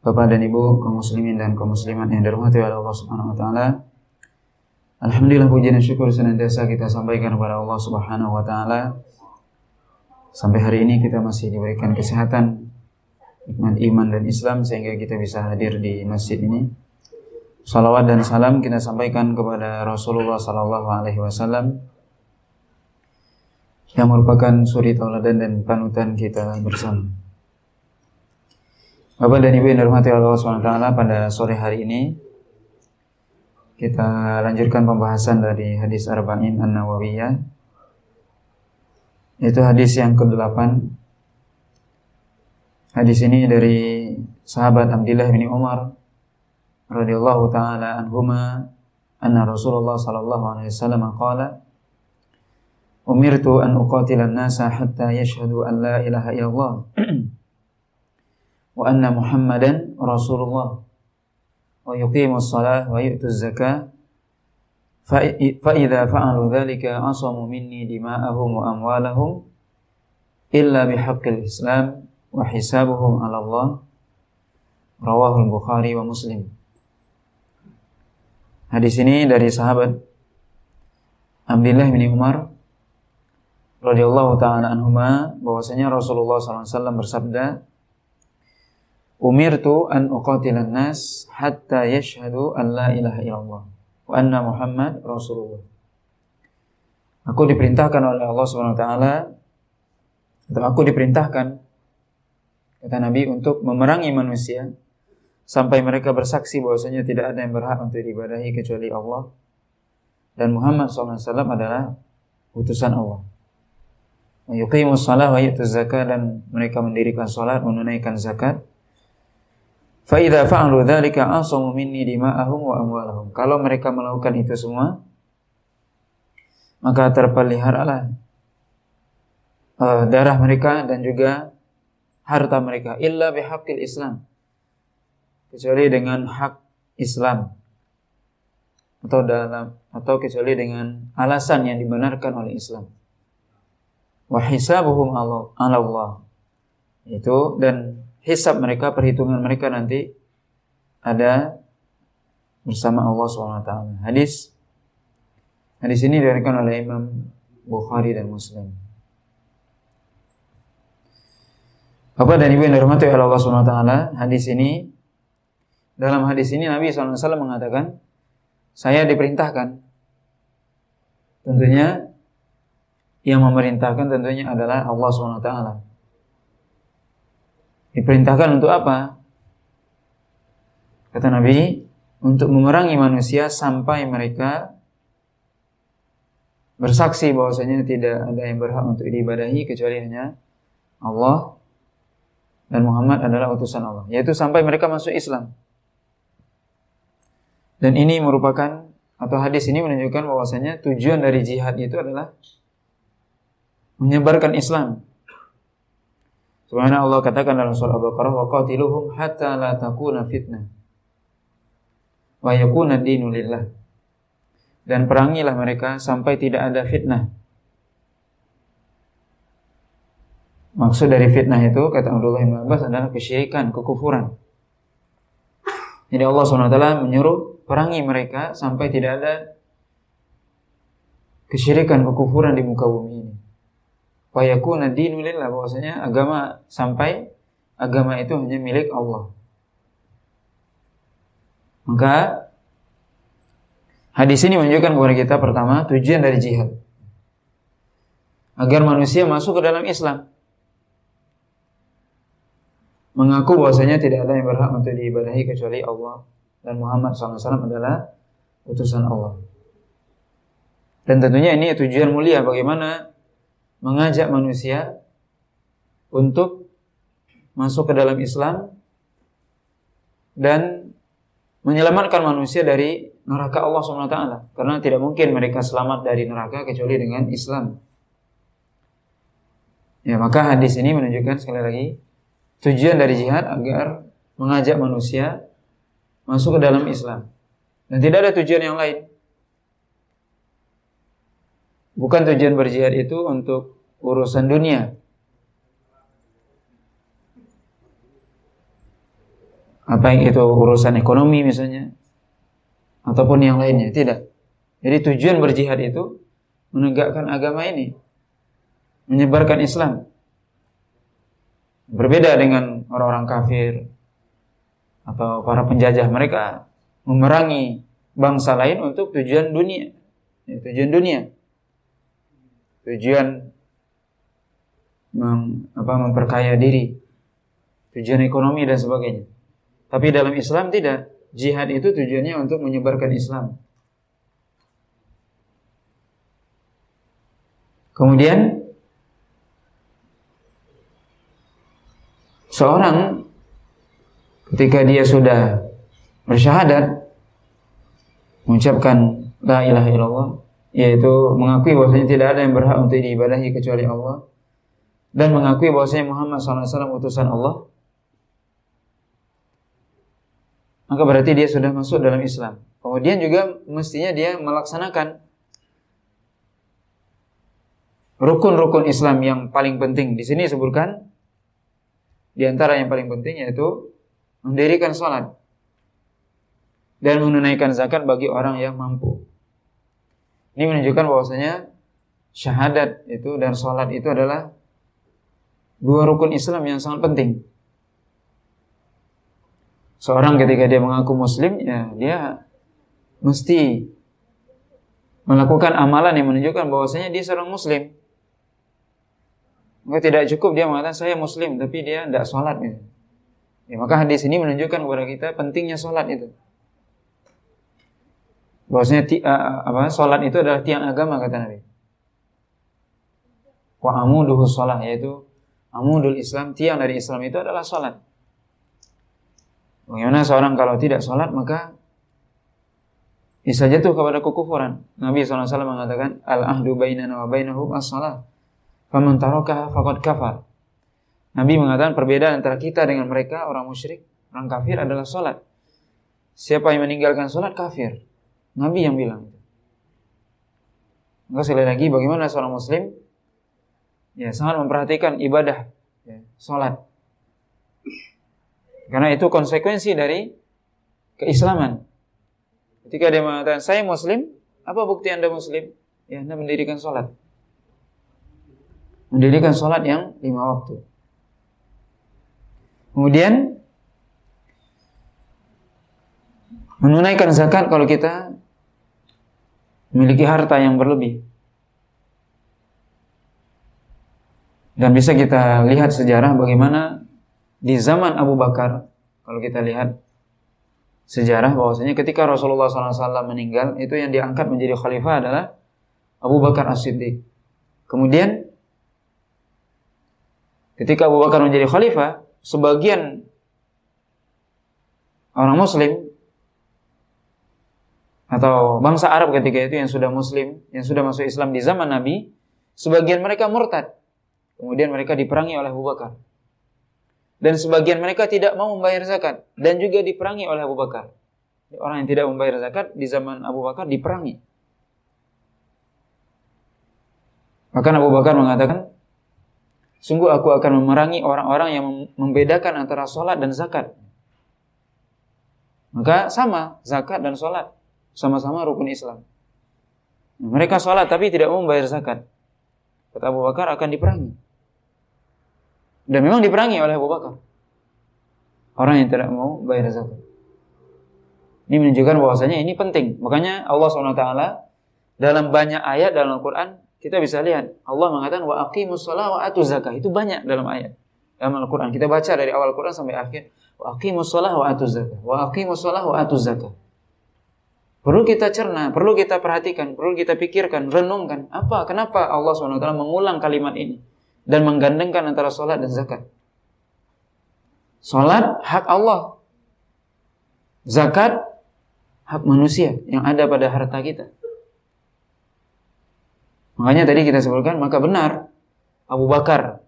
Bapak dan Ibu kaum muslimin dan kaum muslimat yang dirahmati oleh Allah Subhanahu wa taala. Alhamdulillah, puji dan syukur senantiasa kita sampaikan kepada Allah Subhanahu wa taala. Sampai hari ini kita masih diberikan kesehatan, nikmat iman dan Islam sehingga kita bisa hadir di masjid ini. Salawat dan salam kita sampaikan kepada Rasulullah sallallahu alaihi wasallam yang merupakan suri tauladan dan panutan kita bersama. Bapak dan Ibu yang dirahmati Allah SWT, pada sore hari ini kita lanjutkan pembahasan dari hadis Arba'in An-Nawawiyah, yaitu hadis yang ke-8. Hadis ini dari sahabat Abdullah bin Umar radhiyallahu taala anhuma, anna Rasulullah sallallahu alaihi wasallam qala, umirtu an uqatila an-nasa hatta yashhadu an la ilaha illallah wa anna Muhammadan Rasulullah wa yuqimus shalah wa yu'tuz zakah fa idza fa'alu dzalika asamu minni dima'ahum wa amwalahum illa bihaqqil Islam wa hisabuhum 'ala Allah. Rawahul Bukhari wa Muslim. Hadis ini dari sahabat Abdullah bin Umar radhiyallahu taala anhuma, bahwasanya Rasulullah sallallahu alaihi wasallam bersabda, umirtu an uqatilan nas hatta yashhadu an la ilaha illallah wa anna Muhammad Rasulullah. Aku diperintahkan oleh Allah Subhanahu wa taala, atau aku diperintahkan, kata Nabi, untuk memerangi manusia sampai mereka bersaksi bahwasanya tidak ada yang berhak untuk diibadahi kecuali Allah dan Muhammad SAW adalah utusan Allah. Wa yuqimus shalah wa yu'tuz zakah, dan mereka mendirikan salat, menunaikan zakat. Fa idza fa'alu dzalika asamu minni dima'ahum wa amwalahum. Kalau mereka melakukan itu semua, maka terpeliharalah darah mereka dan juga harta mereka, illa bihaqqil Islam, kecuali dengan hak Islam, atau kecuali dengan alasan yang dibenarkan oleh Islam. Wa hisabuhum 'ala Allah, itu, dan hisab mereka, perhitungan mereka nanti ada bersama Allah SWT. Hadis ini diriwayatkan oleh Imam Bukhari dan Muslim. Bapak dan Ibu yang dirahmati oleh Allah SWT, dalam hadis ini Nabi SAW mengatakan, saya diperintahkan. Tentunya yang memerintahkan tentunya adalah Allah SWT. Diperintahkan untuk apa? Kata Nabi, untuk memerangi manusia sampai mereka bersaksi bahwasanya tidak ada yang berhak untuk diibadahi kecuali hanya Allah dan Muhammad adalah utusan Allah, yaitu sampai mereka masuk Islam. Dan ini merupakan, atau hadis ini menunjukkan bahwasanya tujuan dari jihad itu adalah menyebarkan Islam. Subhanahu Allah katakan dalam surah Al-Baqarah, wa qatiluhum hatta la takuna fitnah wa yakuna ad-dinu lillah. Dan perangilah mereka sampai tidak ada fitnah. Maksud dari fitnah itu, kata Abdullah bin Abbas, adalah kesyirikan, kekufuran. Jadi Allah SWT menyuruh perangi mereka sampai tidak ada kesyirikan, kekufuran di muka bumi ini. Wa yakuna ad-dinu lillah, bahwasanya sampai agama itu hanya milik Allah. Maka hadis ini menunjukkan kepada kita, pertama, tujuan dari jihad agar manusia masuk ke dalam Islam, mengaku bahwasanya tidak ada yang berhak untuk diibadahi kecuali Allah dan Muhammad SAW adalah utusan Allah. Dan tentunya ini tujuan mulia, bagaimana mengajak manusia untuk masuk ke dalam Islam dan menyelamatkan manusia dari neraka Allah SWT. Karena tidak mungkin mereka selamat dari neraka kecuali dengan Islam. Ya, maka hadis ini menunjukkan sekali lagi tujuan dari jihad agar mengajak manusia masuk ke dalam Islam. Dan tidak ada tujuan yang lain. Bukan tujuan berjihad itu untuk urusan dunia. apa yang itu urusan ekonomi misalnya ataupun yang lainnya, tidak. Jadi tujuan berjihad itu menegakkan agama ini, menyebarkan Islam. Berbeda dengan orang-orang kafir atau para penjajah, mereka memerangi bangsa lain untuk tujuan dunia, tujuan memperkaya diri, tujuan ekonomi dan sebagainya. Tapi dalam Islam tidak. Jihad itu tujuannya untuk menyebarkan Islam. Kemudian seorang ketika dia sudah bersyahadat, mengucapkan la ilaha illallah, yaitu mengakui bahwasanya tidak ada yang berhak untuk diibadahi kecuali Allah, dan mengakui bahwasanya Muhammad SAW utusan Allah, maka berarti dia sudah masuk dalam Islam. Kemudian juga mestinya dia melaksanakan rukun-rukun Islam yang paling penting. Di sini disebutkan di antara yang paling penting yaitu mendirikan salat dan menunaikan zakat bagi orang yang mampu. Ini menunjukkan bahwasanya syahadat itu dan salat itu adalah dua rukun Islam yang sangat penting. Seorang ketika dia mengaku muslim, ya dia mesti melakukan amalan yang menunjukkan bahwasanya dia seorang muslim. Maka tidak cukup dia mengatakan saya muslim tapi dia tidak sholat gitu. Ya, maka hadis ini menunjukkan kepada kita pentingnya sholat itu. Bahwasanya sholat itu adalah tiang agama, kata Nabi. Wa amuduhu sholah, yaitu amudul Islam, tiang dari Islam itu adalah sholat. Bagaimana seorang kalau tidak sholat maka bisa jatuh kepada kekufuran. Nabi SAW mengatakan al-ahdu bainana wa bainahum as-salah faman tarakaha faqad kafar. Nabi mengatakan perbedaan antara kita dengan mereka, orang musyrik, orang kafir adalah sholat. Siapa yang meninggalkan sholat kafir. Nabi yang bilang itu. Maka sekali lagi, bagaimana seorang muslim ya sangat memperhatikan ibadah ya, sholat. Karena itu konsekuensi dari keislaman. Ketika dia mengatakan saya muslim, apa bukti Anda muslim? Ya, Anda mendirikan sholat. Mendirikan sholat yang 5 waktu. Kemudian menunaikan zakat kalau kita memiliki harta yang berlebih. Dan bisa kita lihat sejarah bagaimana di zaman Abu Bakar, kalau kita lihat sejarah bahwasanya ketika Rasulullah SAW meninggal, itu yang diangkat menjadi khalifah adalah Abu Bakar As-Siddiq. Kemudian ketika Abu Bakar menjadi khalifah, sebagian orang muslim atau bangsa Arab ketika itu yang sudah muslim, yang sudah masuk Islam di zaman Nabi, sebagian mereka murtad. Kemudian mereka diperangi oleh Abu Bakar. Dan sebagian mereka tidak mau membayar zakat dan juga diperangi oleh Abu Bakar. Orang yang tidak membayar zakat di zaman Abu Bakar diperangi. Bahkan Abu Bakar mengatakan, sungguh aku akan memerangi orang-orang yang membedakan antara sholat dan zakat. Maka sama, zakat dan sholat sama-sama rukun Islam. Mereka sholat tapi tidak mau membayar zakat. Kata Abu Bakar akan diperangi. Dan memang diperangi oleh Abu Bakar. Orang yang tidak mau bayar zakat. Ini menunjukkan bahwasanya ini penting. Makanya Allah SWT dalam banyak ayat dalam Al-Quran kita bisa lihat Allah mengatakan wa aqimus shalah wa atuz zakah. Itu banyak dalam ayat dalam Al-Quran. Kita baca dari awal Quran sampai akhir. Wa aqimus shalah wa atuz zakah. Wa aqimus shalah wa atuz zakah. Perlu kita cerna, perlu kita perhatikan, perlu kita pikirkan, renungkan. Kenapa Allah SWT mengulang kalimat ini dan menggandengkan antara sholat dan zakat? Sholat hak Allah, zakat hak manusia yang ada pada harta kita. Makanya tadi kita sebutkan, maka benar Abu Bakar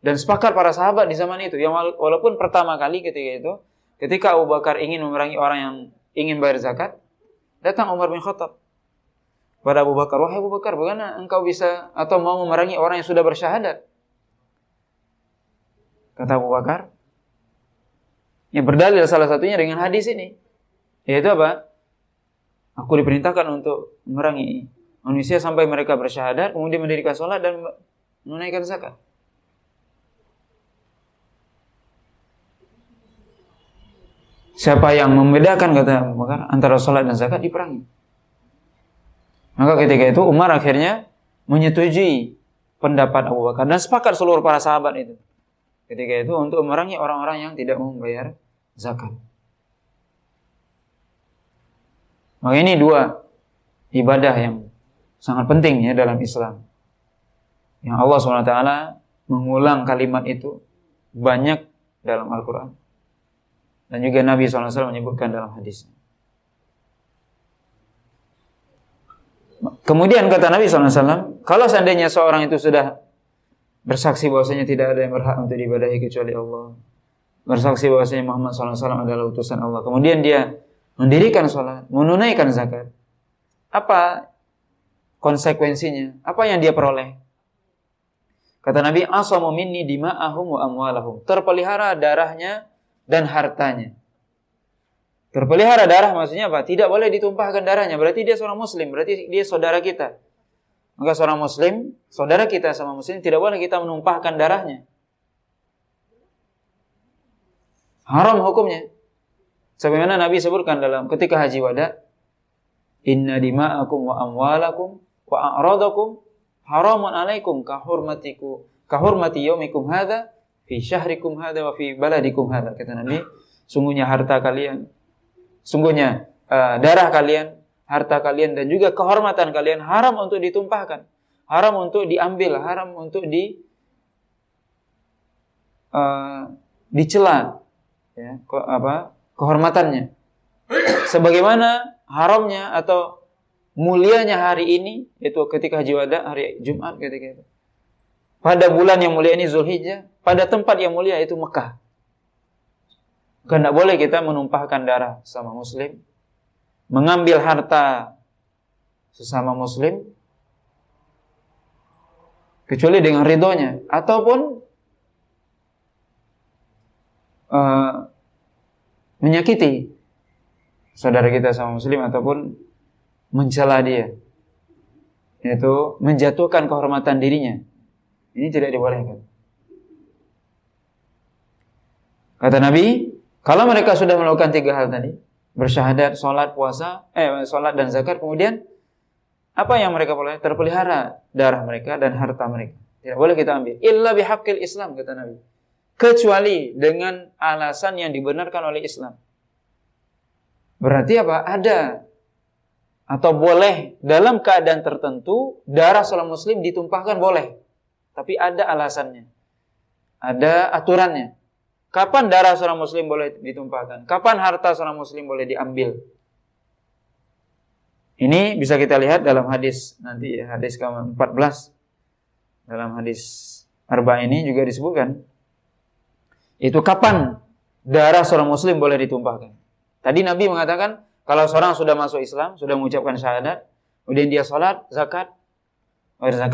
dan sepakat para sahabat di zaman itu, yang walaupun pertama kali ketika Abu Bakar ingin memerangi orang yang ingin bayar zakat, datang Umar bin Khattab pada Abu Bakar, wahai Abu Bakar, bagaimana engkau bisa atau mau memerangi orang yang sudah bersyahadat? Kata Abu Bakar, Yang berdalil salah satunya dengan hadis ini. Yaitu apa? Aku diperintahkan untuk memerangi manusia sampai mereka bersyahadat, kemudian mendirikan sholat dan menunaikan zakat. Siapa yang membedakan, kata Abu Bakar, antara sholat dan zakat, diperangi. Maka ketika itu Umar akhirnya menyetujui pendapat Abu Bakar dan sepakat seluruh para sahabat itu. Ketika itu untuk memerangi orang-orang yang tidak membayar zakat. Maka ini dua ibadah yang sangat penting ya dalam Islam. Yang Allah SWT mengulang kalimat itu banyak dalam Al-Quran. Dan juga Nabi SAW menyebutkan dalam hadisnya. Kemudian kata Nabi SAW, kalau seandainya seorang itu sudah bersaksi bahwasanya tidak ada yang berhak untuk diibadahi kecuali Allah, bersaksi bahwasanya Muhammad SAW adalah utusan Allah, kemudian dia mendirikan sholat, menunaikan zakat, apa konsekuensinya? Apa yang dia peroleh? Kata Nabi, asamu minni dima'ahum wa amwalahum. Terpelihara darahnya dan hartanya. Terpelihara darah maksudnya apa? Tidak boleh ditumpahkan darahnya. Berarti dia seorang muslim, berarti dia saudara kita. Maka seorang muslim, saudara kita sama muslim, tidak boleh kita menumpahkan darahnya. Haram hukumnya. Sebagaimana Nabi sebutkan dalam ketika haji wada, inna dima'akum wa amwalakum wa a'radakum haramun alaikum kahurmati yaumikum hadha fi syahrikum hadha wa fi baladikum hadha. Kata Nabi, sungguhnya harta kalian, sungguhnya darah kalian, harta kalian dan juga kehormatan kalian haram untuk ditumpahkan, haram untuk diambil, haram untuk dicela, ya, kehormatannya. Sebagaimana haramnya atau mulianya hari ini, itu ketika haji wada, hari Jumat ketika itu. Pada bulan yang mulia ini Zulhijjah, pada tempat yang mulia itu Mekah. Karena boleh kita menumpahkan darah sama muslim, mengambil harta sesama muslim, kecuali dengan ridhonya, ataupun menyakiti saudara kita sama muslim, ataupun mencela dia, yaitu menjatuhkan kehormatan dirinya. Ini tidak dibolehkan. Kata Nabi, kalau mereka sudah melakukan 3 hal tadi, bersyahadat, sholat, puasa, sholat dan zakat, kemudian apa yang mereka boleh? Terpelihara darah mereka dan harta mereka. Tidak boleh kita ambil. Illa bihaqqil Islam, kata Nabi. Kecuali dengan alasan yang dibenarkan oleh Islam. Berarti apa? Ada atau boleh dalam keadaan tertentu darah seorang muslim ditumpahkan boleh. Tapi ada alasannya. Ada aturannya. Kapan darah seorang muslim boleh ditumpahkan? Kapan harta seorang muslim boleh diambil? Ini bisa kita lihat dalam hadis nanti ya, hadis ke-14. Dalam hadis Arba ini juga disebutkan. Itu kapan darah seorang muslim boleh ditumpahkan. Tadi Nabi mengatakan, kalau seorang sudah masuk Islam, sudah mengucapkan syahadat, kemudian dia sholat, zakat,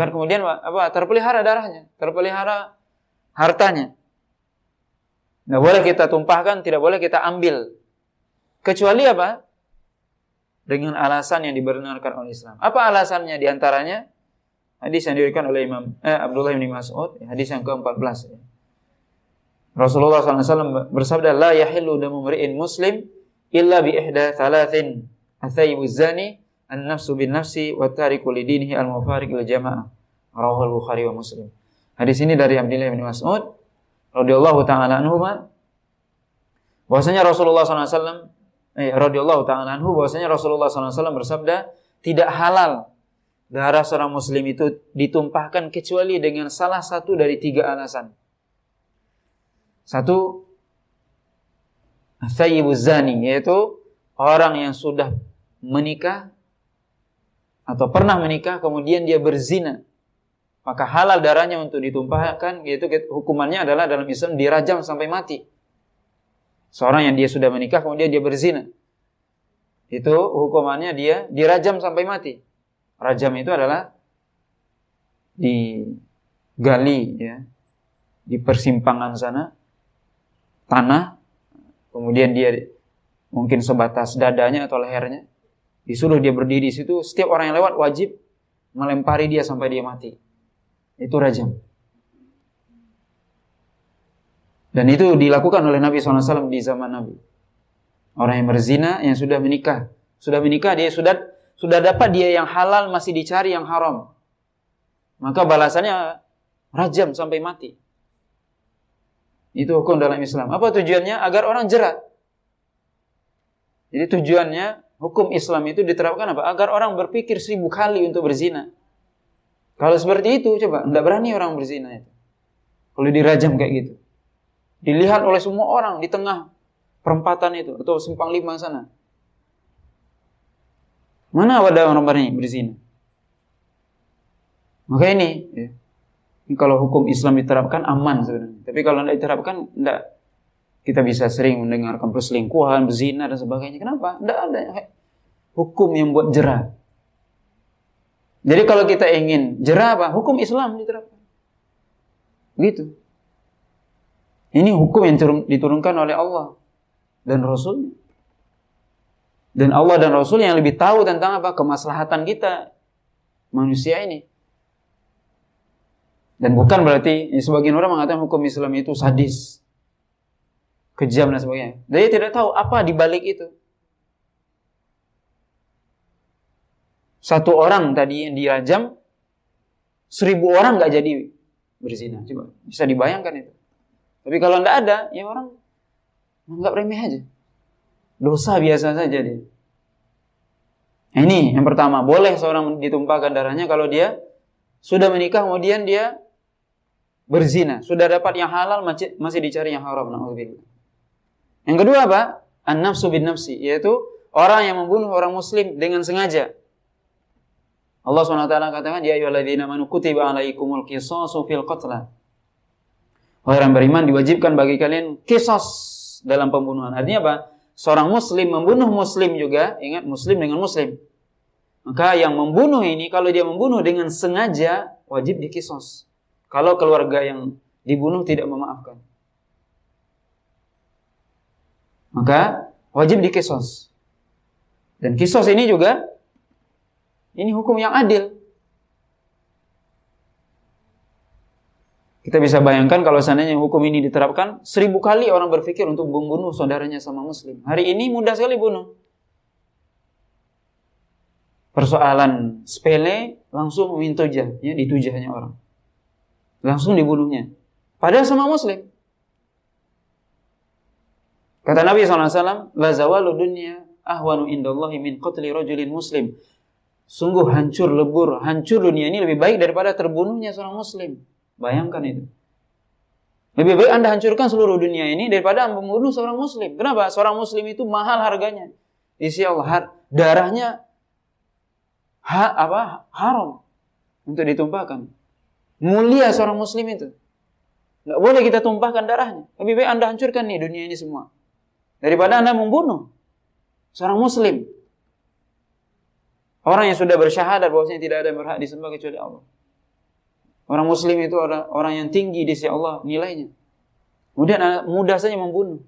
kemudian apa? Terpelihara darahnya, terpelihara hartanya. Tidak boleh kita tumpahkan, tidak boleh kita ambil. Kecuali apa? Dengan alasan yang dibenarkan oleh Islam. Apa alasannya? Di antaranya hadis yang diriwayatkan oleh Imam Abdullah bin Mas'ud, hadis yang ke-14. Rasulullah SAW bersabda, la yahillu damu mri'in muslim illa bi ihda thalathin athayyibu zani an-nafsu bin nafsi wa tariku lidinihi al-mufariq lil jamaah. Rawahu Bukhari wa Muslim. Hadis ini dari Abdullah bin Mas'ud radhiyallahu taala anhu, bahwasanya Rasulullah SAW radhiyallahu taala anhu, bahwasanya Rasulullah SAW bersabda, tidak halal darah seorang muslim itu ditumpahkan kecuali dengan salah satu dari 3 alasan. 1, thayyibuz zani, yaitu orang yang sudah menikah atau pernah menikah kemudian dia berzina, maka halal darahnya untuk ditumpahkan, yaitu hukumannya adalah dalam Islam dirajam sampai mati. Seorang yang dia sudah menikah kemudian dia berzina, itu hukumannya dia dirajam sampai mati. Rajam itu adalah digali ya, di persimpangan sana tanah, kemudian dia mungkin sebatas dadanya atau lehernya, disuruh dia berdiri di situ, setiap orang yang lewat wajib melempari dia sampai dia mati. Itu rajam. Dan itu dilakukan oleh Nabi SAW di zaman Nabi. Orang yang berzina, yang sudah menikah dia sudah dapat dia yang halal, masih dicari yang haram, maka balasannya rajam sampai mati. Itu hukum dalam Islam. Apa tujuannya? Agar orang jera. Jadi tujuannya hukum Islam itu diterapkan apa? Agar orang berpikir 1000 kali untuk berzina. Kalau seperti itu, coba, tidak berani orang berzina itu. Kalau dirajam kayak gitu, dilihat oleh semua orang di tengah perempatan itu atau simpang 5 sana, mana ada orang berani berzina? Maka ini kalau hukum Islam diterapkan aman sebenarnya. Tapi kalau tidak diterapkan, tidak. Kita bisa sering mendengarkan perselingkuhan, berzina dan sebagainya. Kenapa? Tidak ada hukum yang buat jera. Jadi kalau kita ingin jera apa? Hukum Islam diterapkan. Gitu. Ini hukum yang diturunkan oleh Allah dan Rasul. Dan Allah dan Rasul yang lebih tahu tentang apa? Kemaslahatan kita manusia ini. Dan bukan berarti sebagian orang mengatakan hukum Islam itu sadis, kejam dan sebagainya. Dia tidak tahu apa di balik itu. Satu orang tadi yang dirajam, 1000 orang nggak jadi berzina. Coba bisa dibayangkan itu. Tapi kalau tidak ada, ya orang anggap remeh aja. Dosa biasa saja dia. Ini yang pertama, boleh seorang ditumpahkan darahnya kalau dia sudah menikah kemudian dia berzina, sudah dapat yang halal masih dicari yang haram. Na'udzubillah. Yang kedua apa? An-nafsu bin nafsi, yaitu orang yang membunuh orang muslim dengan sengaja. Allah SWT katakan, ya ayyuhalladzina amanu kutiba alaikumul qisasu fil qatla. Orang beriman diwajibkan bagi kalian qisas dalam pembunuhan. Artinya apa? Seorang muslim membunuh muslim juga, ingat muslim dengan muslim. Maka yang membunuh ini, kalau dia membunuh dengan sengaja, wajib diqisas. Kalau keluarga yang dibunuh tidak memaafkan, maka wajib diqisas. Dan qisas ini juga, ini hukum yang adil. Kita bisa bayangkan kalau seandainya hukum ini diterapkan, 1000 kali orang berpikir untuk membunuh saudaranya sama muslim. Hari ini mudah sekali bunuh. Persoalan sepele, langsung mintujah, ya, ditujahnya orang. Langsung dibunuhnya. Padahal sama muslim. Kata Nabi SAW, la zawalu dunya ahwanu indallahi min qatli rajulin muslim. Sungguh hancur lebur, hancur dunia ini lebih baik daripada terbunuhnya seorang muslim. Bayangkan itu. Lebih baik Anda hancurkan seluruh dunia ini daripada membunuh seorang muslim. Kenapa? Seorang muslim itu mahal harganya. Isi Allah, darahnya haram untuk ditumpahkan. Mulia seorang muslim itu. Tidak boleh kita tumpahkan darahnya. Lebih baik Anda hancurkan nih dunia ini semua daripada Anda membunuh seorang muslim. Orang yang sudah bersyahadat bahwasanya tidak ada yang berhak disembah kecuali Allah. Orang muslim itu orang yang tinggi di sisi Allah nilainya. Kemudian mudah saja membunuh.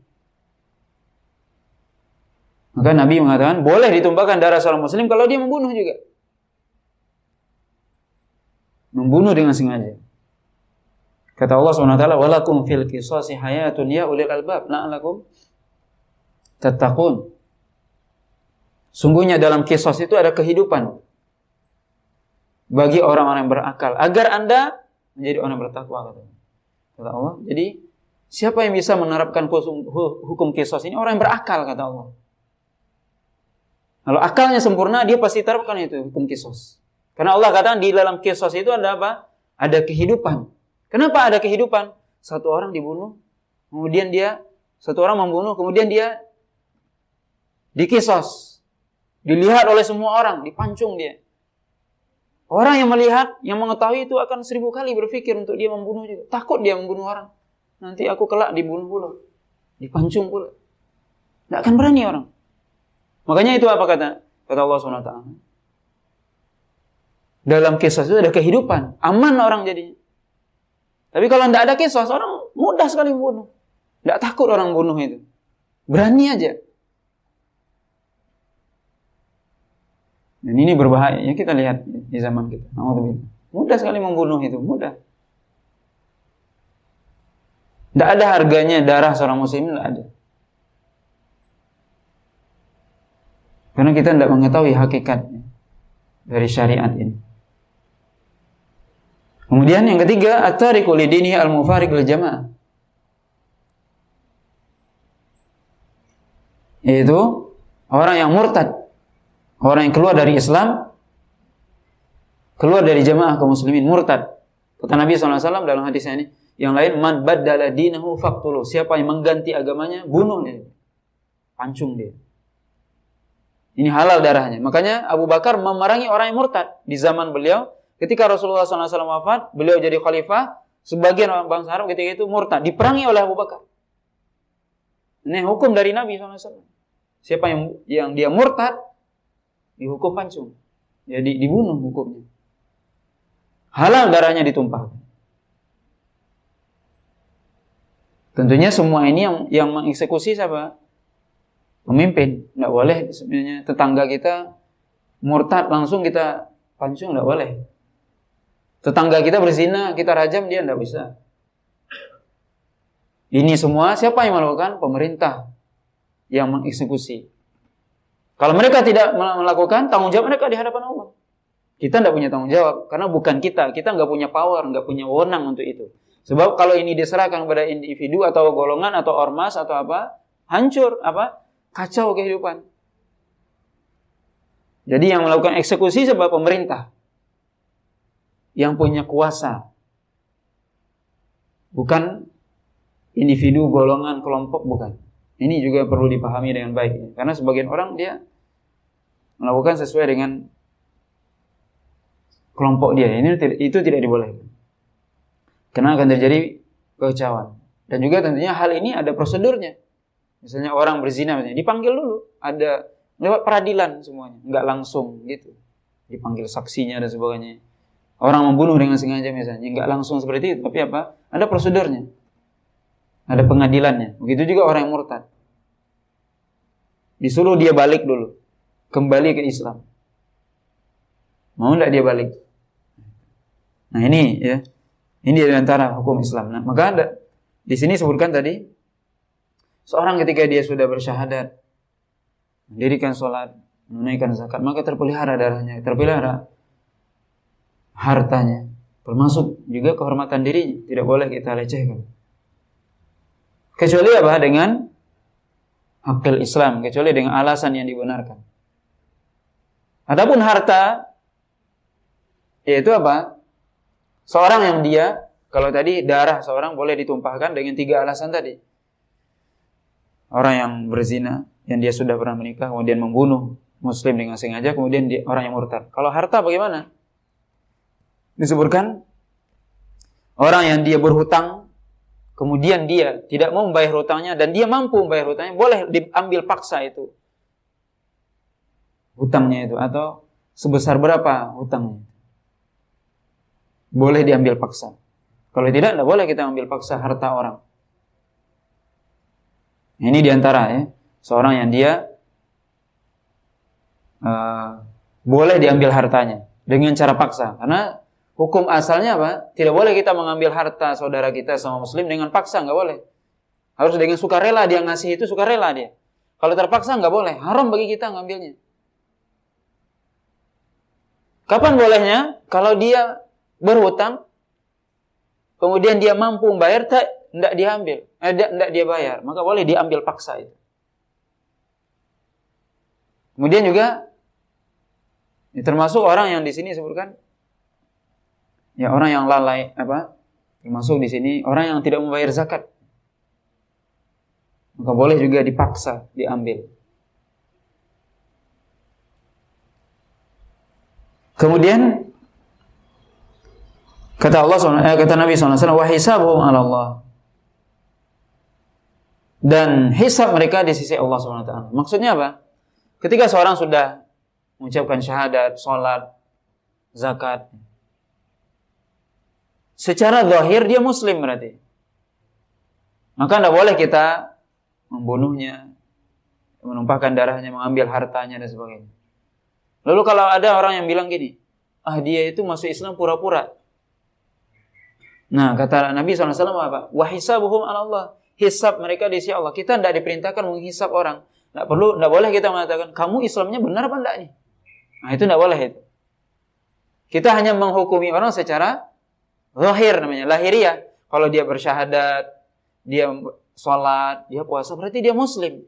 Maka Nabi mengatakan boleh ditumpahkan darah seorang muslim kalau dia membunuh juga. Membunuh dengan sengaja. Kata Allah SWT, walakum fil qisasi hayatun ya ulil albab la'alakum tattaqun. Sungguhnya dalam qisas itu ada kehidupan bagi orang-orang yang berakal agar Anda menjadi orang yang bertakwa, kata Allah. Jadi siapa yang bisa menerapkan hukum qisas ini? Orang yang berakal, kata Allah. Kalau akalnya sempurna, dia pasti terapkan itu hukum qisas. Karena Allah katakan di dalam qisas itu ada apa? Ada kehidupan. Kenapa ada kehidupan? Satu orang dibunuh, kemudian satu orang membunuh, kemudian dia diqisas. Dilihat oleh semua orang, dipancung dia. Orang yang melihat, yang mengetahui itu akan 1000 kali berpikir untuk dia membunuh juga. Takut dia membunuh orang. Nanti aku kelak dibunuh pula. Dipancung pula. Tidak akan berani orang. Makanya itu apa kata Allah SWT. Dalam kisah itu ada kehidupan. Aman orang jadinya. Tapi kalau tidak ada kisah, orang mudah sekali membunuh. Tidak takut orang bunuh itu. Berani aja. Dan ini berbahaya. Ya, kita lihat di zaman kita. Mudah sekali membunuh itu, mudah. Tidak ada harganya darah seorang muslim, tidak ada. Karena kita tidak mengetahui hakikatnya dari syariat ini. Kemudian yang ketiga, at-tariqu lidinihi al-mufariq lil jamaah. Yaitu orang yang murtad, orang yang keluar dari Islam, keluar dari jamaah kaum muslimin, murtad. Kata Nabi SAW dalam hadisnya ini, yang lain, man baddala dinahu faqtuluh. Siapa yang mengganti agamanya, bunuh dia. Pancung dia. Ini halal darahnya. Makanya Abu Bakar memerangi orang yang murtad di zaman beliau. Ketika Rasulullah SAW wafat, beliau jadi khalifah. Sebagian orang bangsa Arab ketika itu murtad, diperangi oleh Abu Bakar. Ini hukum dari Nabi SAW. Siapa yang dia murtad, dihukum pancung. Jadi dibunuh hukumnya. Halal darahnya ditumpahkan. Tentunya semua ini yang mengeksekusi siapa? Pemimpin. Tidak boleh sebenarnya tetangga kita murtad langsung kita pancung, tidak boleh. Tetangga kita berzina, kita rajam, dia tidak bisa. Ini semua siapa yang melakukan? Pemerintah yang mengeksekusi. Kalau mereka tidak melakukan, tanggung jawab mereka di hadapan Allah. Kita tidak punya tanggung jawab karena bukan kita nggak punya power, nggak punya wewenang untuk itu. Sebab kalau ini diserahkan kepada individu atau golongan atau ormas atau apa, hancur kacau kehidupan. Jadi yang melakukan eksekusi sebab pemerintah yang punya kuasa, bukan individu, golongan, kelompok, bukan. Ini juga perlu dipahami dengan baik, karena sebagian orang dia melakukan sesuai dengan kelompok dia. Itu tidak dibolehkan. Karena akan terjadi kekacauan. Dan juga tentunya hal ini ada prosedurnya. Misalnya orang berzina, dipanggil dulu. Ada lewat peradilan semuanya. Enggak langsung gitu. Dipanggil saksinya dan sebagainya. Orang membunuh dengan sengaja misalnya. Enggak langsung seperti itu. Tapi apa? Ada prosedurnya. Ada pengadilannya. Begitu juga orang yang murtad. Disuruh dia balik dulu. Kembali ke Islam. Mau enggak dia balik? Nah ini ya. Ini di antara hukum Islam. Nah, maka di sini sebutkan tadi, seorang ketika dia sudah bersyahadat, mendirikan sholat, menunaikan zakat, maka terpelihara darahnya, terpelihara hartanya, termasuk juga kehormatan dirinya. Tidak boleh kita lecehkan. Kecuali apa? Dengan hakil Islam, kecuali dengan alasan yang dibenarkan. Adapun harta, yaitu apa? Seorang yang dia, kalau tadi darah seorang boleh ditumpahkan dengan 3 alasan tadi. Orang yang berzina, yang dia sudah pernah menikah, kemudian membunuh muslim dengan sengaja, kemudian orang yang murtad. Kalau harta bagaimana? Disebutkan, orang yang dia berhutang, kemudian dia tidak mau membayar hutangnya, dan dia mampu membayar hutangnya, boleh diambil paksa itu. Hutangnya itu, atau sebesar berapa hutangnya. Boleh diambil paksa. Kalau tidak boleh kita ambil paksa harta orang. Ini diantara ya, seorang yang dia boleh diambil hartanya dengan cara paksa. Karena hukum asalnya apa? Tidak boleh kita mengambil harta saudara kita sama muslim dengan paksa, nggak boleh. Harus dengan sukarela, dia ngasih itu sukarela dia. Kalau terpaksa nggak boleh, haram bagi kita ngambilnya. Kapan bolehnya? Kalau dia berhutang, kemudian dia mampu membayar, tidak diambil, tidak dia bayar, maka boleh diambil paksa itu. Kemudian juga, termasuk orang yang di sini disebutkan, ya orang yang lalai, termasuk di sini orang yang tidak membayar zakat, maka boleh juga dipaksa diambil. Kemudian kata Nabi SAW, wa hisabuhum 'ala Allah. Dan hisab mereka di sisi Allah SWT. Maksudnya apa? Ketika seorang sudah mengucapkan syahadat, sholat, zakat, secara zahir dia muslim berarti. Maka tidak boleh kita membunuhnya, menumpahkan darahnya, mengambil hartanya dan sebagainya. Lalu kalau ada orang yang bilang gini, dia itu masuk Islam pura-pura. Nah, kata Nabi SAW apa? Wa hisabuhum 'ala Allah. Hisab mereka di sisi Allah. Kita tidak diperintahkan menghisab orang. Tidak boleh kita mengatakan, kamu Islamnya benar apa enggak nih? Nah, itu tidak boleh itu. Kita hanya menghukumi orang secara zahir namanya, lahiriah. Kalau dia bersyahadat, dia sholat, dia puasa, berarti dia muslim.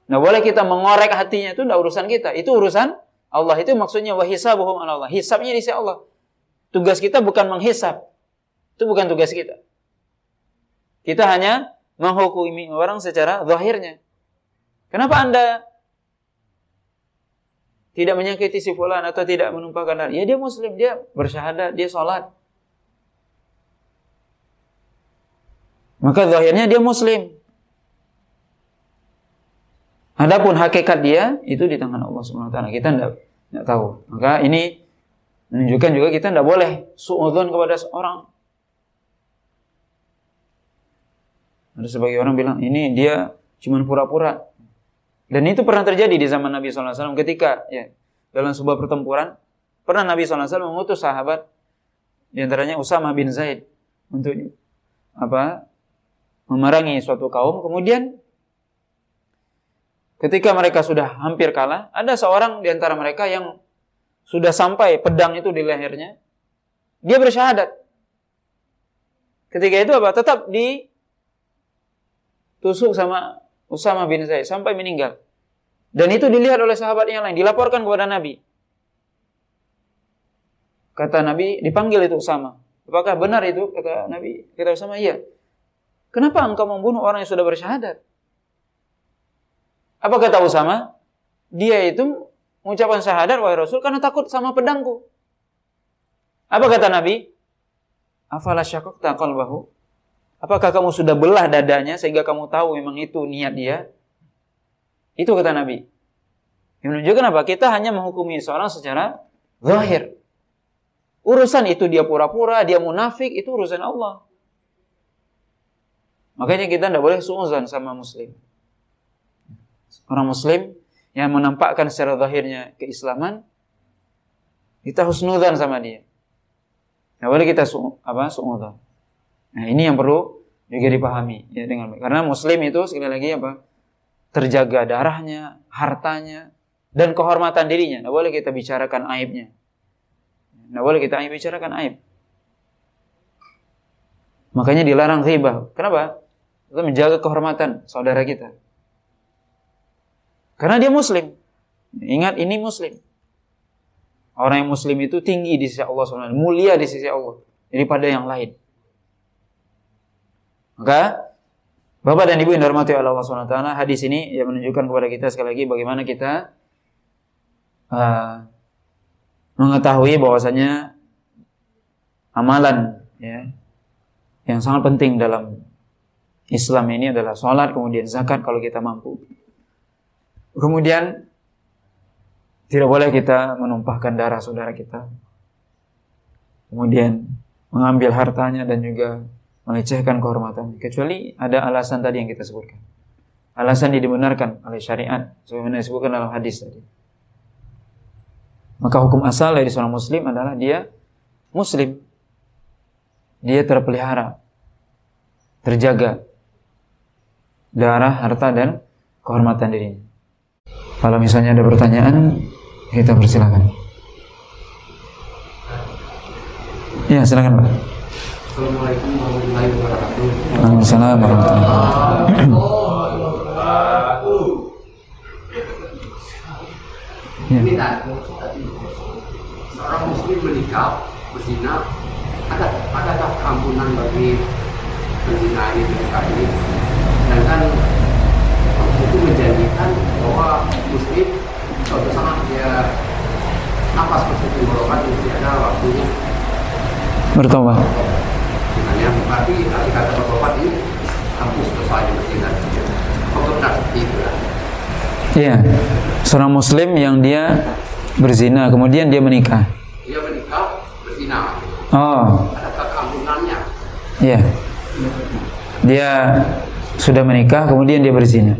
Nah, boleh kita mengorek hatinya, itu tidak urusan kita. Itu urusan Allah. Itu maksudnya wa hisabuhum 'ala Allah. Hisabnya di sisi Allah. Tugas kita bukan menghisab. Itu bukan tugas kita. Kita hanya menghukumi orang secara zahirnya. Kenapa Anda tidak menyakiti si fulan atau tidak menumpahkan darah? Ya, dia muslim, dia bersyahadat, dia sholat. Maka zahirnya dia muslim. Adapun hakikat dia itu di tangan Allah Subhanahu wa taala. Kita tidak tahu. Maka ini menunjukkan juga kita tidak boleh suudzon kepada seorang. Ada sebagian orang bilang ini dia cuma pura-pura. Dan itu pernah terjadi di zaman Nabi SAW ketika dalam sebuah pertempuran pernah Nabi SAW mengutus sahabat di antaranya Usamah bin Zaid untuk memerangi suatu kaum. Kemudian ketika mereka sudah hampir kalah, ada seorang di antara mereka yang sudah sampai pedang itu di lehernya, dia bersyahadat. Ketika itu tetap ditusuk sama Usamah bin Zaid sampai meninggal. Dan itu dilihat oleh sahabat yang lain, dilaporkan kepada Nabi. Kata Nabi, dipanggil itu Usamah. Apakah benar itu? Kata Nabi, kata Usamah, iya. Kenapa engkau membunuh orang yang sudah bersyahadat? Apa kata Usamah? Dia itu mengucapkan syahadat, wahai Rasul, karena takut sama pedangku. Apa kata Nabi? Afala syaqaqta qalbahu? Apakah kamu sudah belah dadanya sehingga kamu tahu memang itu niat dia? Itu kata Nabi. Yang menunjukkan apa? Kita hanya menghukumi seorang secara zahir. Urusan itu dia pura-pura, dia munafik, itu urusan Allah. Makanya kita tidak boleh suudzon sama muslim. Orang muslim yang menampakkan secara zahirnya keislaman, kita husnudzan sama dia. Tidak boleh kita suudzon. Nah, ini yang perlu juga dipahami ya dengan baik. Karena muslim itu sekali lagi terjaga darahnya, hartanya, dan kehormatan dirinya. Tidak boleh kita bicarakan aibnya. Tidak boleh kita bicarakan aib. Makanya dilarang ghibah. Kenapa? Kita menjaga kehormatan saudara kita. Karena dia muslim. Ingat, ini muslim. Orang yang muslim itu tinggi di sisi Allah SWT, mulia di sisi Allah daripada yang lain. Maka Bapak dan Ibu yang dirahmati oleh Allah SWT, hadis ini menunjukkan kepada kita sekali lagi bagaimana kita mengetahui bahwasanya amalan yang sangat penting dalam Islam ini adalah sholat, kemudian zakat kalau kita mampu. Kemudian tidak boleh kita menumpahkan darah saudara kita, kemudian mengambil hartanya dan juga melecehkan kehormatan, kecuali ada alasan tadi yang kita sebutkan. Alasan yang dibenarkan oleh syariat sebagaimana disebutkan dalam hadis tadi. Maka hukum asal dari seorang muslim adalah dia muslim. Dia terpelihara, terjaga darah, harta dan kehormatan dirinya. Kalau misalnya ada pertanyaan, kita persilakan. Ya, silakan Pak. Assalamualaikum warahmatullahi wabarakatuh. Waalaikumsalam warahmatullahi wabarakatuh. Ini tadi seorang muslim menikah, berzina, adakah keampunan bagi penzina ini, menikah ini? Sedangkan itu menjanjikan bahwa muslim suatu saat dia nafas masuk tenggorokan mesti ada waktunya bertobat. Yang berarti nanti kata bertobat ini hapus dosanya berzina. Apakah benar seperti itu? Iya, seorang muslim yang dia berzina kemudian dia menikah. Dia menikah, berzina. Oh. Adakah keampunannya? Iya. Dia sudah menikah kemudian dia berzina.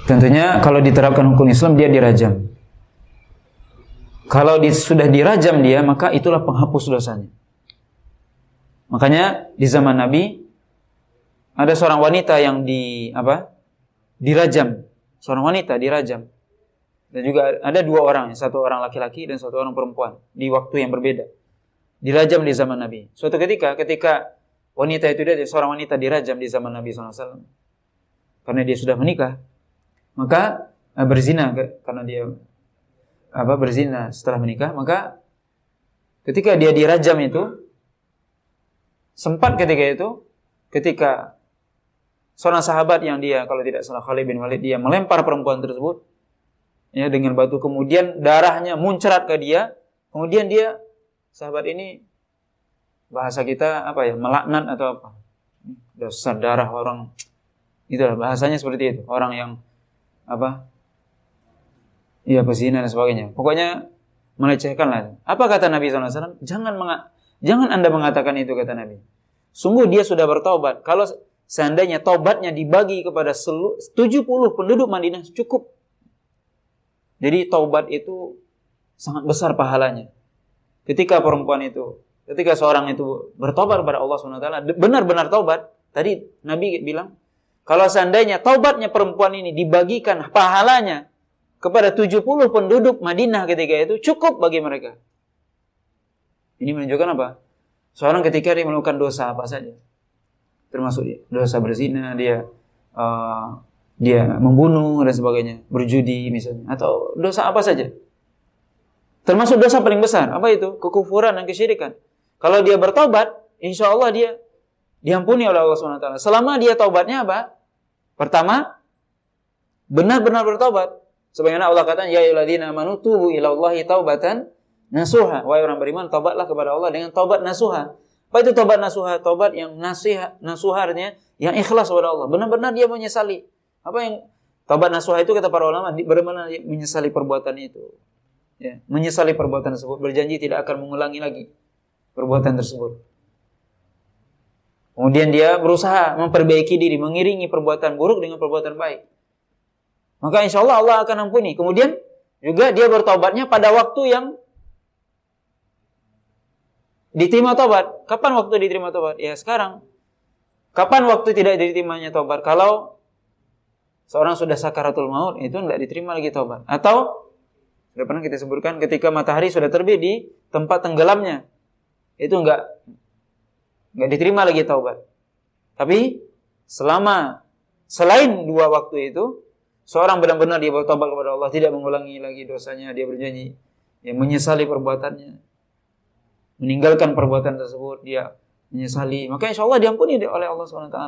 tentunya kalau diterapkan hukum Islam dia dirajam. Kalau sudah dirajam dia, maka itulah penghapus dosanya. Makanya di zaman Nabi ada seorang wanita yang dirajam. Seorang wanita dirajam. Dan juga ada dua orang, satu orang laki-laki dan satu orang perempuan di waktu yang berbeda. Dirajam di zaman Nabi. Suatu ketika wanita itu seorang wanita dirajam di zaman Nabi SAW karena dia sudah menikah, maka berzina karena dia berzina setelah menikah, maka ketika dia dirajam itu sempat ketika seorang sahabat yang dia kalau tidak salah Khalid bin Walid, dia melempar perempuan tersebut ya dengan batu, kemudian darahnya muncrat ke dia, kemudian dia sahabat ini bahasa kita melaknat atau apa, dasar darah orang, itulah bahasanya seperti itu, orang yang pezina dan sebagainya, pokoknya melecehkan lah. Apa kata Nabi SAW? Jangan Anda mengatakan itu, kata Nabi. Sungguh dia sudah bertaubat. Kalau seandainya taubatnya dibagi kepada 70 penduduk Madinah cukup. Jadi taubat itu sangat besar pahalanya. Ketika seorang itu bertobat kepada Allah SWT, benar-benar taubat. Tadi Nabi bilang, kalau seandainya taubatnya perempuan ini dibagikan pahalanya kepada 70 penduduk Madinah ketika itu, cukup bagi mereka. Ini menunjukkan apa? Seorang ketika dia melakukan dosa apa saja, termasuk dosa berzina, dia membunuh dan sebagainya, berjudi misalnya, atau dosa apa saja. Termasuk dosa paling besar, apa itu? Kekufuran dan kesyirikan. Kalau dia bertaubat, insya Allah dia diampuni oleh Allah SWT. Selama dia taubatnya apa? Pertama, benar-benar bertaubat. Sebagaimana Allah kata, ya ayyuhalladzina amanu tubu ilallahi taubatan nasuha. Wahai orang beriman, taubatlah kepada Allah dengan taubat nasuha. Apa itu taubat nasuha? Taubat yang nasuha artinya yang ikhlas kepada Allah. Benar-benar dia menyesali. Apa yang taubat nasuha itu kata para ulama, benar-benar menyesali perbuatan itu. Ya, menyesali perbuatan tersebut, berjanji tidak akan mengulangi lagi perbuatan tersebut. Kemudian dia berusaha memperbaiki diri, mengiringi perbuatan buruk dengan perbuatan baik. Maka insya Allah Allah akan ampuni. Kemudian juga dia bertaubatnya pada waktu yang diterima taubat. Kapan waktu diterima taubat? Ya sekarang. Kapan waktu tidak diterimanya taubat? Kalau seorang sudah sakaratul maut, itu tidak diterima lagi taubat. Atau sudah pernah kita sebutkan ketika matahari sudah terbit di tempat tenggelamnya, itu enggak diterima lagi taubat. Tapi selain dua waktu itu, seorang benar-benar dia bertobat kepada Allah, tidak mengulangi lagi dosanya, dia berjanji menyesali perbuatannya, meninggalkan perbuatan tersebut, dia menyesali, maka insya Allah diampuni oleh Allah SWT.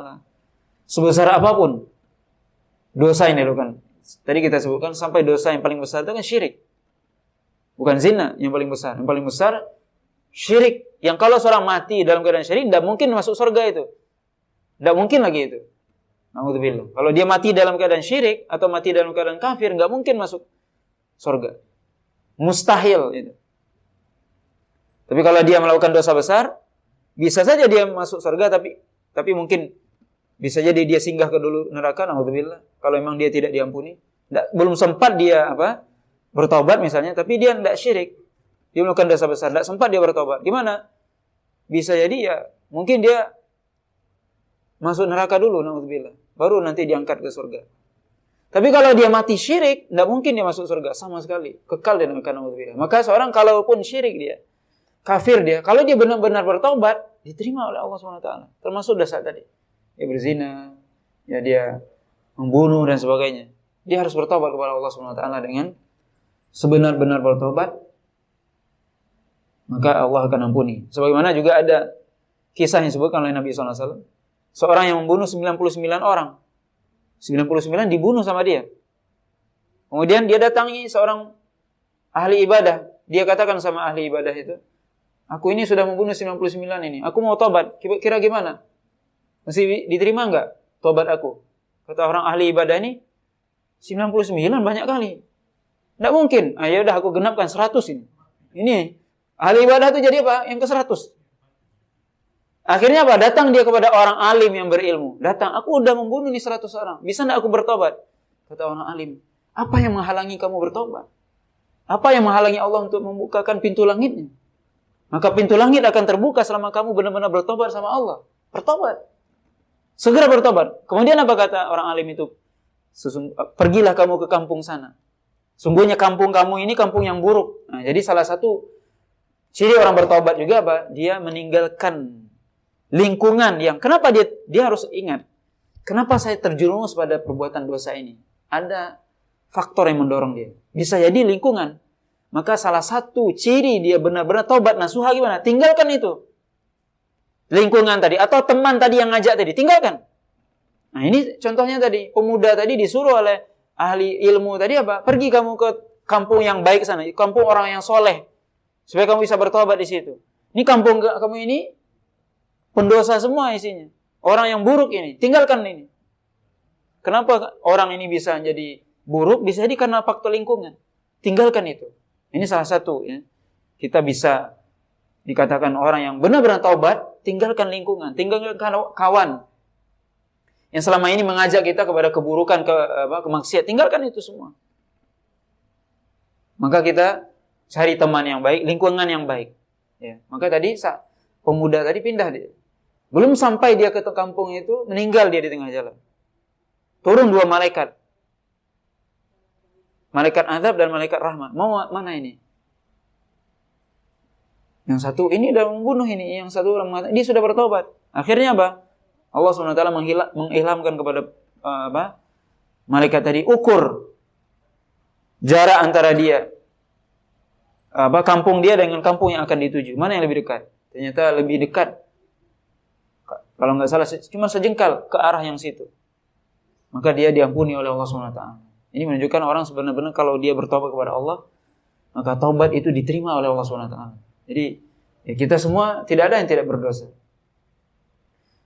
Sebesar apapun dosa yang dilakukan. Tadi kita sebutkan sampai dosa yang paling besar itu kan syirik. Bukan zina yang paling besar. Yang paling besar syirik. Yang kalau seorang mati dalam keadaan syirik, tidak mungkin masuk surga itu. Tidak mungkin lagi itu. Na'udzubillah. Kalau dia mati dalam keadaan syirik atau mati dalam keadaan kafir, nggak mungkin masuk surga. Mustahil itu. Tapi kalau dia melakukan dosa besar, bisa saja dia masuk surga, tapi mungkin bisa jadi dia singgah ke dulu neraka. Na'udzubillah. Kalau memang dia tidak diampuni, belum sempat dia bertobat misalnya, tapi dia tidak syirik, dia melakukan dosa besar, tidak sempat dia bertobat. Gimana? Bisa jadi ya, mungkin dia masuk neraka dulu, na'udzubillah, baru nanti diangkat ke surga. Tapi kalau dia mati syirik, tidak mungkin dia masuk surga sama sekali, kekal di neraka, na'udzubillah. Maka seorang kalaupun syirik dia, kafir dia, kalau dia benar-benar bertobat, diterima oleh Allah SWT. Termasuk dosa tadi, dia berzina, ya dia membunuh dan sebagainya. Dia harus bertobat kepada Allah SWT dengan sebenar-benar bertobat, maka Allah akan ampuni. Sebagaimana juga ada kisah yang disebutkan oleh Nabi SAW. Seorang yang membunuh 99 orang. 99 dibunuh sama dia. Kemudian dia datangi seorang ahli ibadah. Dia katakan sama ahli ibadah itu, aku ini sudah membunuh 99 ini. Aku mau tobat. Kira gimana? Masih diterima enggak tobat aku? Kata orang ahli ibadah ini, 99 banyak kali. Tidak mungkin. Ya udah aku genapkan 100 ini. Ini ahli ibadah itu jadi apa? Yang ke 100. Akhirnya apa? Datang dia kepada orang alim yang berilmu. Datang, aku udah membunuh nih 100 orang. Bisa tidak aku bertobat? Kata orang alim, apa yang menghalangi kamu bertobat? Apa yang menghalangi Allah untuk membukakan pintu langitnya? Maka pintu langit akan terbuka selama kamu benar-benar bertobat sama Allah. Bertobat. Segera bertobat. Kemudian apa kata orang alim itu? Pergilah kamu ke kampung sana. Sungguhnya kampung kamu ini kampung yang buruk. Nah, jadi salah satu ciri orang bertobat juga apa? Dia meninggalkan lingkungan yang... Kenapa dia harus ingat? Kenapa saya terjerumus pada perbuatan dosa ini? Ada faktor yang mendorong dia. Bisa jadi lingkungan. Maka salah satu ciri dia benar-benar taubat nasuha gimana? Tinggalkan itu. Lingkungan tadi. Atau teman tadi yang ngajak tadi. Tinggalkan. Nah ini contohnya tadi. Pemuda tadi disuruh oleh ahli ilmu tadi apa? Pergi kamu ke kampung yang baik sana. Kampung orang yang soleh. Supaya kamu bisa bertobat di situ. Ini kampung kamu ini pendosa semua isinya. Orang yang buruk ini. Tinggalkan ini. Kenapa orang ini bisa jadi buruk? Bisa jadi karena faktor lingkungan. Tinggalkan itu. Ini salah satu. Ya. Kita bisa dikatakan orang yang benar-benar taubat. Tinggalkan lingkungan. Tinggalkan kawan. Yang selama ini mengajak kita kepada keburukan, kemaksiatan. Tinggalkan itu semua. Maka kita cari teman yang baik. Lingkungan yang baik. Ya. Maka tadi pemuda tadi pindah dia. Belum sampai dia ke kampung itu. Meninggal dia di tengah jalan. Turun dua malaikat. Malaikat azab dan malaikat rahmat. Mau mana ini? Yang satu ini udah membunuh ini. Yang satu orang mengatakan, dia sudah bertobat. Akhirnya apa? Allah SWT mengilhamkan kepada malaikat tadi. Ukur jarak antara dia. Kampung dia dengan kampung yang akan dituju. Mana yang lebih dekat? Ternyata lebih dekat. Kalau nggak salah cuma sejengkal ke arah yang situ. Maka dia diampuni oleh Allah SWT. Ini menunjukkan orang sebenarnya kalau dia bertobat kepada Allah, maka taubat itu diterima oleh Allah SWT. Jadi ya kita semua tidak ada yang tidak berdosa.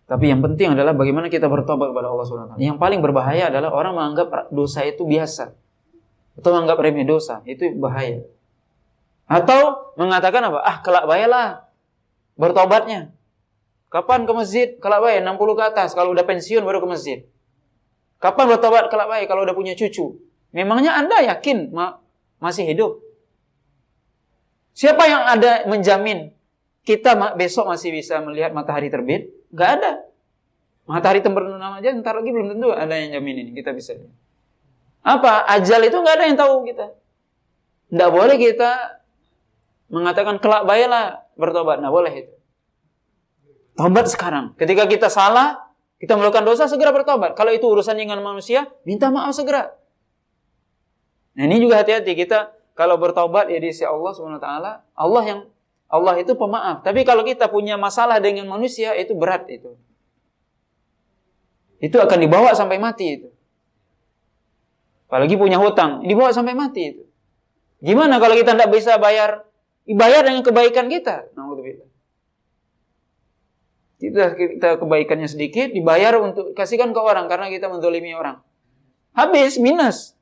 Tapi yang penting adalah bagaimana kita bertobat kepada Allah SWT. Yang paling berbahaya adalah orang menganggap dosa itu biasa. Atau menganggap remeh dosa. Itu bahaya. Atau mengatakan apa? Kelak bayalah bertobatnya. Kapan ke masjid? Kelak bayar 60 ke atas. Kalau udah pensiun baru ke masjid. Kapan bertobat kelak baik kalau udah punya cucu? Memangnya Anda yakin masih hidup? Siapa yang ada menjamin kita besok masih bisa melihat matahari terbit? Gak ada. Matahari terbenam aja ntar lagi belum tentu ada yang jamin ini kita bisa. Apa? Ajal itu gak ada yang tahu kita. Nggak boleh kita mengatakan kelak baiklah bertobat. Nggak boleh itu. Tobat sekarang. Ketika kita salah, kita melakukan dosa, segera bertobat. Kalau itu urusan dengan manusia, minta maaf segera. Nah ini juga hati-hati. Kita kalau bertobat ya di sisi Allah SWT, Allah itu pemaaf. Tapi kalau kita punya masalah dengan manusia, itu berat itu. Itu akan dibawa sampai mati itu. Apalagi punya hutang, dibawa sampai mati itu. Gimana kalau kita tidak bisa bayar? Bayar dengan kebaikan kita. Kita kebaikannya sedikit, dibayar untuk kasihkan ke orang karena kita menzalimi orang. Habis, minus.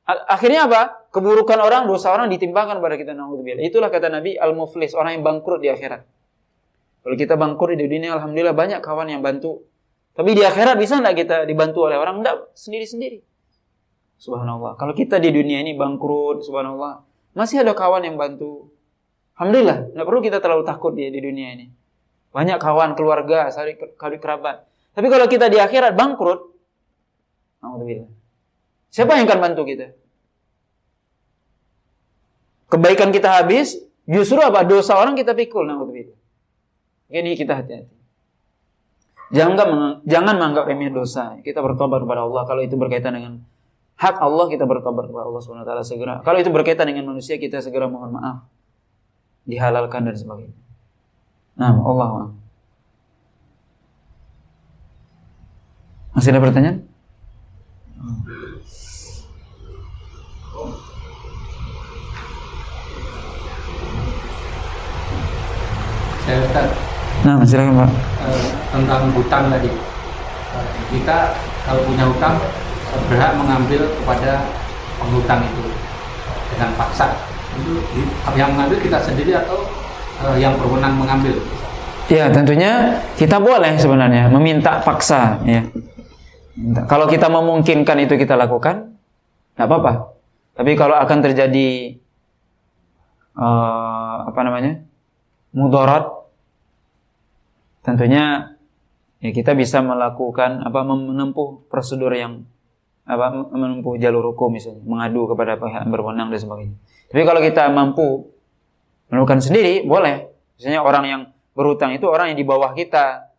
Akhirnya apa? Keburukan orang, dosa orang ditimpakan pada kita. Itulah kata Nabi, al-muflis, orang yang bangkrut di akhirat. Kalau kita bangkrut di dunia, alhamdulillah banyak kawan yang bantu. Tapi di akhirat bisa enggak kita dibantu oleh orang? Enggak, sendiri-sendiri. Subhanallah. Kalau kita di dunia ini bangkrut, subhanallah, masih ada kawan yang bantu. Alhamdulillah, enggak perlu kita terlalu takut di dunia ini. Banyak kawan, keluarga, saudara kerabat. Tapi kalau kita di akhirat bangkrut, alhamdulillah. Siapa yang akan bantu kita? Kebaikan kita habis, justru apa? Dosa orang kita pikul, alhamdulillah. Ini kita hati-hati. Jangan menganggap remeh dosa. Kita bertobat kepada Allah. Kalau itu berkaitan dengan hak Allah, kita bertobat kepada Allah SWT segera. Kalau itu berkaitan dengan manusia, kita segera mohon maaf. Dihalalkan dan sebagainya. Nah, Allah. Masih ada pertanyaan? Saya Ustaz. Nah, silakan Pak. Tentang hutang tadi. Kita kalau punya hutang berhak mengambil kepada penghutang itu dengan paksa. Itu yang mengambil kita sendiri atau yang berwenang mengambil? Ya, tentunya kita boleh sebenarnya meminta paksa, ya. Kalau kita memungkinkan itu kita lakukan, nggak apa-apa. Tapi kalau akan terjadi mudarat, tentunya ya kita bisa melakukan menempuh prosedur yang menempuh jalur hukum, misalnya mengadu kepada pihak yang berwenang dan sebagainya. Tapi kalau kita mampu melakukan sendiri, boleh. Misalnya orang yang berhutang itu orang yang di bawah kita,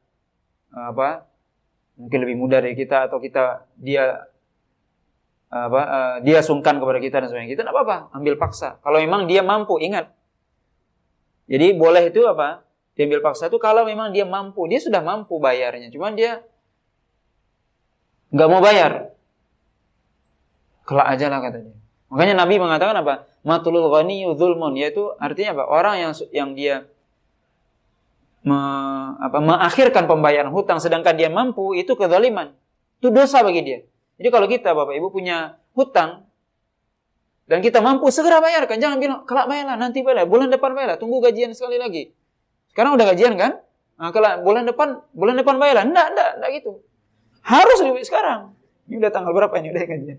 mungkin lebih muda dari kita, atau dia sungkan kepada kita dan sebagainya. Kita tidak apa-apa, ambil paksa. Kalau memang dia mampu, ingat. Jadi boleh itu diambil paksa itu kalau memang dia mampu. Dia sudah mampu bayarnya, cuman dia nggak mau bayar. Kelak aja lah katanya. Makanya Nabi mengatakan Matulul ghani dzulmun, yaitu artinya orang yang dia mengakhirkan pembayaran hutang sedangkan dia mampu, itu kezaliman. Itu dosa bagi dia. Jadi kalau kita Bapak Ibu punya hutang dan kita mampu, segera bayarkan. Jangan bilang kelak bayarlah, nanti bayarlah, bulan depan bayarlah, tunggu gajian sekali lagi. Sekarang udah gajian kan? Nah, kelak bulan depan bayarlah. Enggak gitu. Harus duit sekarang. Ini udah tanggal berapa ini udah gajian?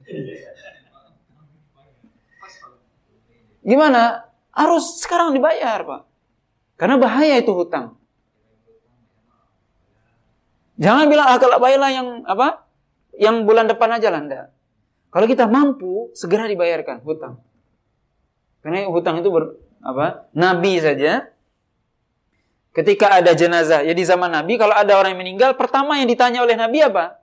Gimana? Harus sekarang dibayar, Pak. Karena bahaya itu hutang. Jangan bilang kalau bayarlah yang bulan depan aja lah, enggak. Kalau kita mampu, segera dibayarkan hutang. Karena hutang itu Nabi saja ketika ada jenazah, ya di zaman Nabi kalau ada orang yang meninggal, pertama yang ditanya oleh Nabi apa?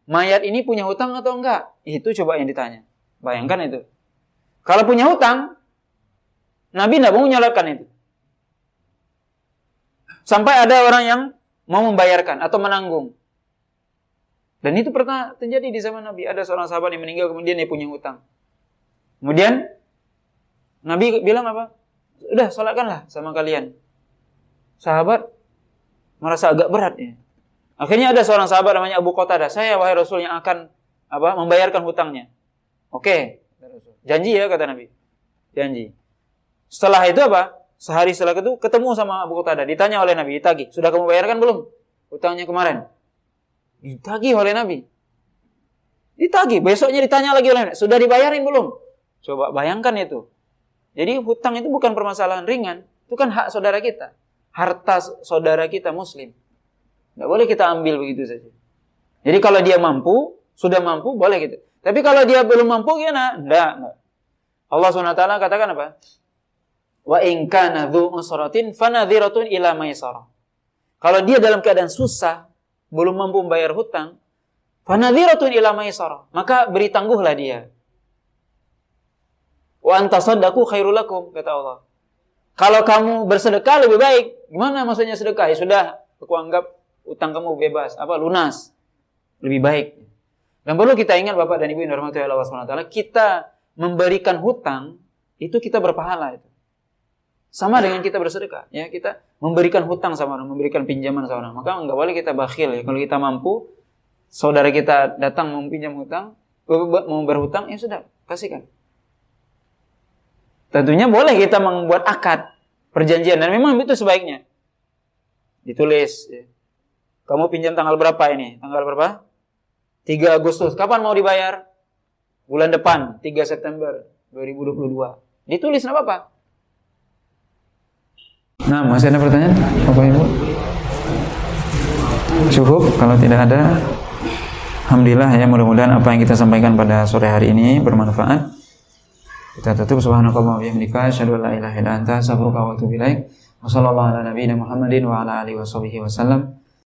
Mayat ini punya hutang atau enggak? Itu coba yang ditanya. Bayangkan itu. Kalau punya hutang, Nabi tidak mau menyolatkan itu. Sampai ada orang yang mau membayarkan atau menanggung. Dan itu pernah terjadi di zaman Nabi. Ada seorang sahabat yang meninggal, kemudian dia punya hutang. Kemudian Nabi bilang udah sholatkanlah sama kalian. Sahabat merasa agak berat ya. Akhirnya ada seorang sahabat namanya Abu Qatadah. Saya wahai Rasul yang akan membayarkan hutangnya. Oke. Janji ya kata Nabi. Janji. Setelah itu sehari setelah itu ketemu sama Abu Qatadah, ditanya oleh Nabi, ditagih, sudah kamu bayarkan belum hutangnya kemarin? Ditagih oleh Nabi. Ditagih, besoknya ditanya lagi oleh Nabi, sudah dibayarin belum? Coba bayangkan itu. Jadi hutang itu bukan permasalahan ringan, itu kan hak saudara kita, harta saudara kita muslim. Tidak boleh kita ambil begitu saja. Jadi kalau dia mampu, sudah mampu, boleh gitu. Tapi kalau dia belum mampu, gimana? Enggak. Allah SWT katakan Wa in kana dzu usratin fanadhiratun ila maisarah. Kalau dia dalam keadaan susah, belum mampu membayar hutang, fanadhiratun ila maisarah, maka beri tangguhlah dia. Wa antasaddaqu khairul lakum, kata Allah. Kalau kamu bersedekah lebih baik. Gimana maksudnya sedekah? Ya sudah, aku anggap utang kamu bebas, lunas. Lebih baik. Dan perlu kita ingat Bapak dan Ibu yang dirahmati Allah Subhanahu wa taala, kita memberikan hutang itu kita berpahala itu. Sama dengan kita bersedekah, ya kita memberikan hutang sama orang, memberikan pinjaman sama orang. Maka enggak boleh kita bakhil ya. Kalau kita mampu, saudara kita datang mau pinjam hutang, mau berhutang, ya sudah, kasihkan. Tentunya boleh kita membuat akad perjanjian dan memang itu sebaiknya. Ditulis, ya. Kamu pinjam tanggal berapa ini? Tanggal berapa? 3 Agustus. Kapan mau dibayar? Bulan depan, 3 September 2022. Ditulis enggak apa-apa. Nah, masih ada pertanyaan? Bapak Ibu? Cukup, kalau tidak ada, alhamdulillah ya, mudah-mudahan apa yang kita sampaikan pada sore hari ini bermanfaat. Kita tutup. Subhanakallah wa bihamdika, asyhadu an la ilaha illa anta, astaghfiruka wa atubu ilaik. Wassallallahu ala nabiyyina Muhammadin wa ala alihi wasallam.